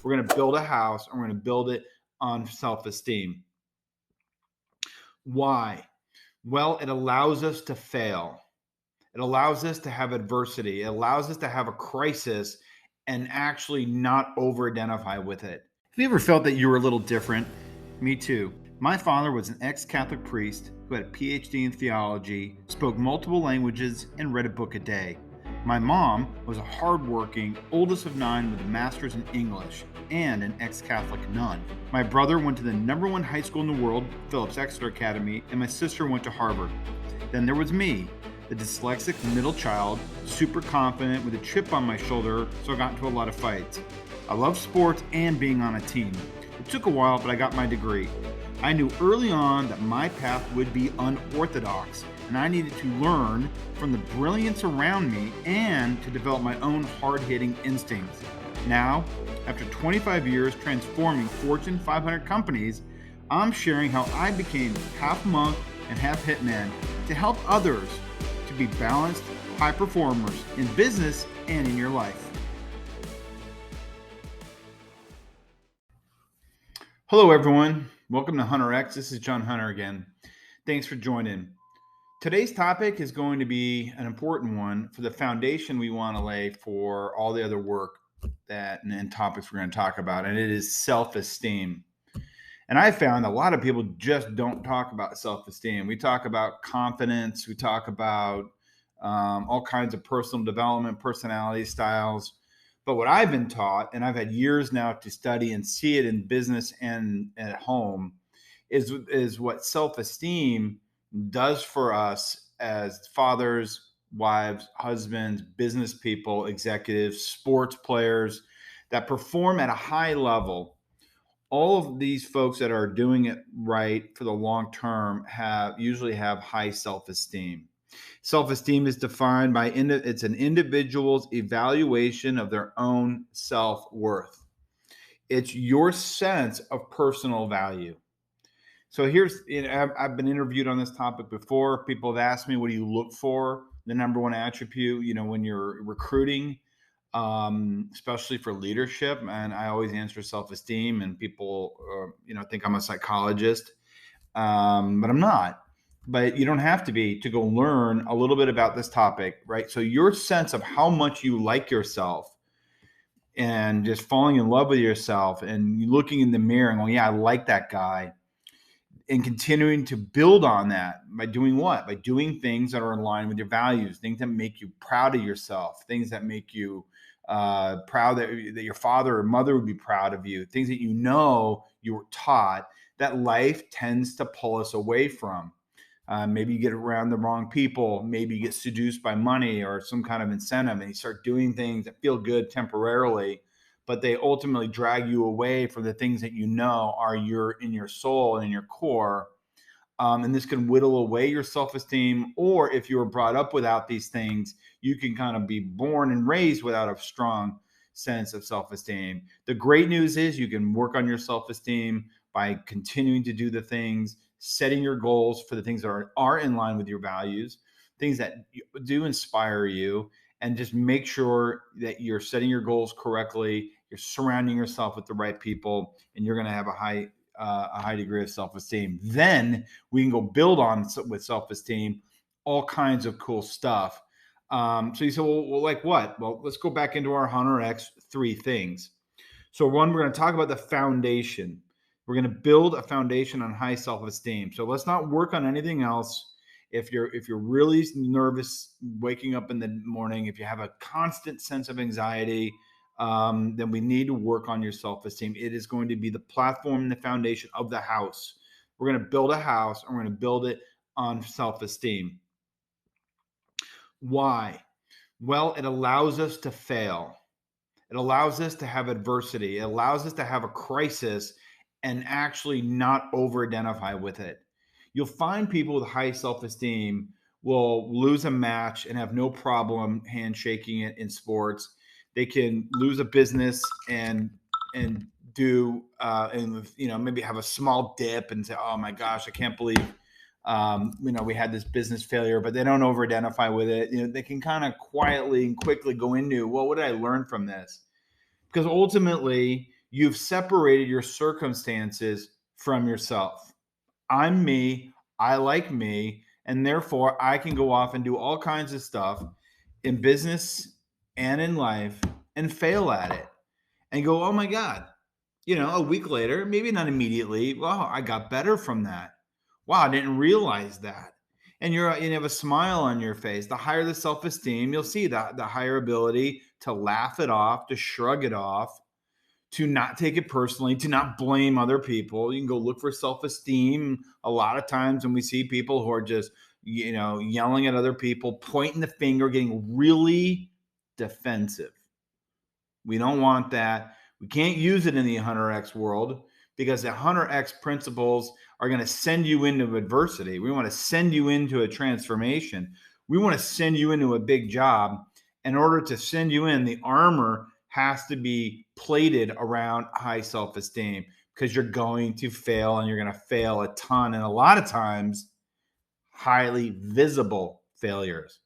We're going to build a house, and we're going to build it on self-esteem. Why? Well, it allows us to fail. It allows us to have adversity. It allows us to have a crisis and actually not over-identify with it. Have you ever felt that you were a little different? Me too. My father was an ex-Catholic priest who had a PhD in theology, spoke multiple languages, and read a book a day. My mom was a hardworking, oldest of 9 with a master's in English and an ex-Catholic nun. My brother went to the #1 high school in the world, Phillips Exeter Academy, and my sister went to Harvard. Then there was me, the dyslexic middle child, super confident with a chip on my shoulder, so I got into a lot of fights. I love sports and being on a team. It took a while, but I got my degree. I knew early on that my path would be unorthodox, and I needed to learn from the brilliance around me and to develop my own hard-hitting instincts. Now, after 25 years transforming Fortune 500 companies, I'm sharing how I became half monk and half hitman to help others to be balanced, high performers in business and in your life. Hello, everyone. Welcome to HunterX. This is John Hunter again. Thanks for joining. Today's topic is going to be an important one for the foundation we want to lay for all the other work and topics we're going to talk about, and it is self-esteem. And I found a lot of people just don't talk about self-esteem. We talk about confidence. We talk about all kinds of personal development, personality styles. But what I've been taught, and I've had years now to study and see it in business and at home, is what self-esteem does for us as fathers, wives, husbands, business people, executives, sports players that perform at a high level. All of these folks that are doing it right for the long term usually have high self-esteem. Self-esteem is defined by it's an individual's evaluation of their own self-worth. It's your sense of personal value. So I've been interviewed on this topic before. People have asked me, what do you look for? The #1 attribute, when you're recruiting, especially for leadership. And I always answer self-esteem, and people, think I'm a psychologist, but I'm not. But you don't have to be to go learn a little bit about this topic, right? So your sense of how much you like yourself and just falling in love with yourself and looking in the mirror and going, yeah, I like that guy, and continuing to build on that by doing what? By doing things that are in line with your values, things that make you proud of yourself, things that make you proud that your father or mother would be proud of you, things that you were taught that life tends to pull us away from. Maybe you get around the wrong people. Maybe you get seduced by money or some kind of incentive, and you start doing things that feel good temporarily, but they ultimately drag you away from the things that are in your soul and in your core. And this can whittle away your self-esteem. Or if you were brought up without these things, you can kind of be born and raised without a strong sense of self-esteem. The great news is you can work on your self-esteem by continuing to do the things, setting your goals for the things that are in line with your values, things that do inspire you, and just make sure that you're setting your goals correctly, you're surrounding yourself with the right people, and you're going to have a high degree of self-esteem. Then we can go build on with self-esteem all kinds of cool stuff. So you say, well, like what? Well, let's go back into our HunterX 3 things. So one, we're going to talk about the foundation. We're going to build a foundation on high self-esteem. So let's not work on anything else. If you're really nervous waking up in the morning, if you have a constant sense of anxiety, then we need to work on your self-esteem. It is going to be the platform and the foundation of the house. We're going to build a house, and we're going to build it on self-esteem. Why? Well, it allows us to fail. It allows us to have adversity. It allows us to have a crisis and actually not over-identify with it. You'll find people with high self-esteem will lose a match and have no problem handshaking it in sports. They can lose a business and do maybe have a small dip and say, oh my gosh, I can't believe we had this business failure, but they don't over-identify with it. They can kind of quietly and quickly go into, well, what did I learn from this? Because ultimately, you've separated your circumstances from yourself. I'm me, I like me, and therefore I can go off and do all kinds of stuff in business and in life and fail at it and go, oh my God, a week later, maybe not immediately. Wow, I got better from that. Wow, I didn't realize that. And you have a smile on your face. The higher the self-esteem, you'll see that the higher ability to laugh it off, to shrug it off, to not take it personally, to not blame other people. You can go look for self-esteem. A lot of times when we see people who are just, yelling at other people, pointing the finger, getting really defensive. We don't want that. We can't use it in the HunterX world because the HunterX principles are going to send you into adversity. We want to send you into a transformation. We want to send you into a big job. In order to send you in, the armor has to be plated around high self-esteem because you're going to fail and you're going to fail a ton. And a lot of times, highly visible failures.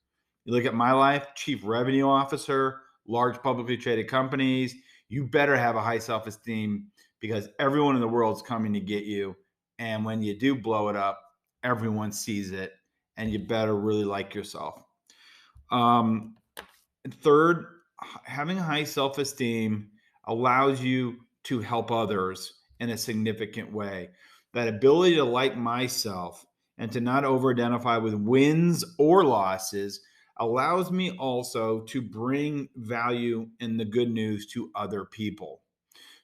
You look at my life, chief revenue officer, large publicly traded companies, you better have a high self-esteem because everyone in the world is coming to get you. And when you do blow it up, everyone sees it and you better really like yourself. Third, having a high self-esteem allows you to help others in a significant way. That ability to like myself and to not over-identify with wins or losses allows me also to bring value and the good news to other people.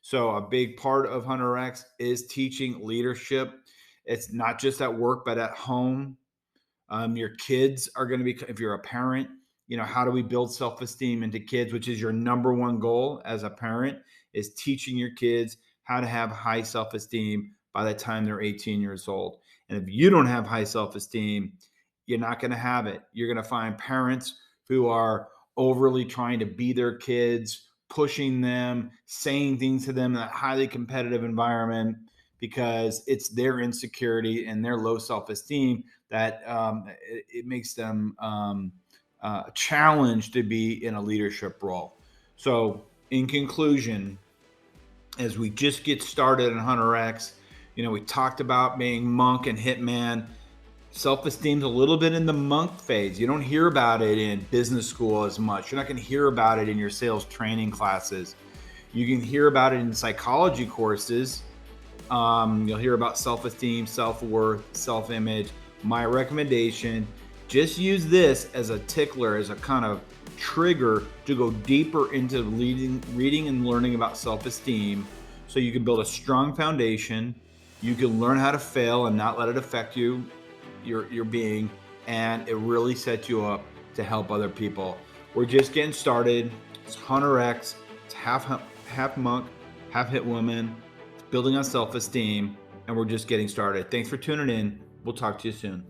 So a big part of HunterX is teaching leadership. It's not just at work, but at home. Your kids are going to be, if you're a parent, how do we build self-esteem into kids, which is your number one goal as a parent, is teaching your kids how to have high self-esteem by the time they're 18 years old. And if you don't have high self-esteem, you're not going to have it. You're going to find parents who are overly trying to be their kids, pushing them, saying things to them in a highly competitive environment because it's their insecurity and their low self-esteem that it makes them challenged to be in a leadership role. So in conclusion, as we just get started in HunterX, we talked about being monk and hitman. Self-esteem's a little bit in the monk phase. You don't hear about it in business school as much. You're not going to hear about it in your sales training classes. You can hear about it in psychology courses. You'll hear about self-esteem, self-worth, self-image. My recommendation, just use this as a tickler, as a kind of trigger to go deeper into reading and learning about self-esteem so you can build a strong foundation. You can learn how to fail and not let it affect you, your being, and it really sets you up to help other people. We're just getting started. It's HunterX. It's half monk, half hit woman. It's building on self-esteem, and we're just getting started. Thanks for tuning in. We'll talk to you soon.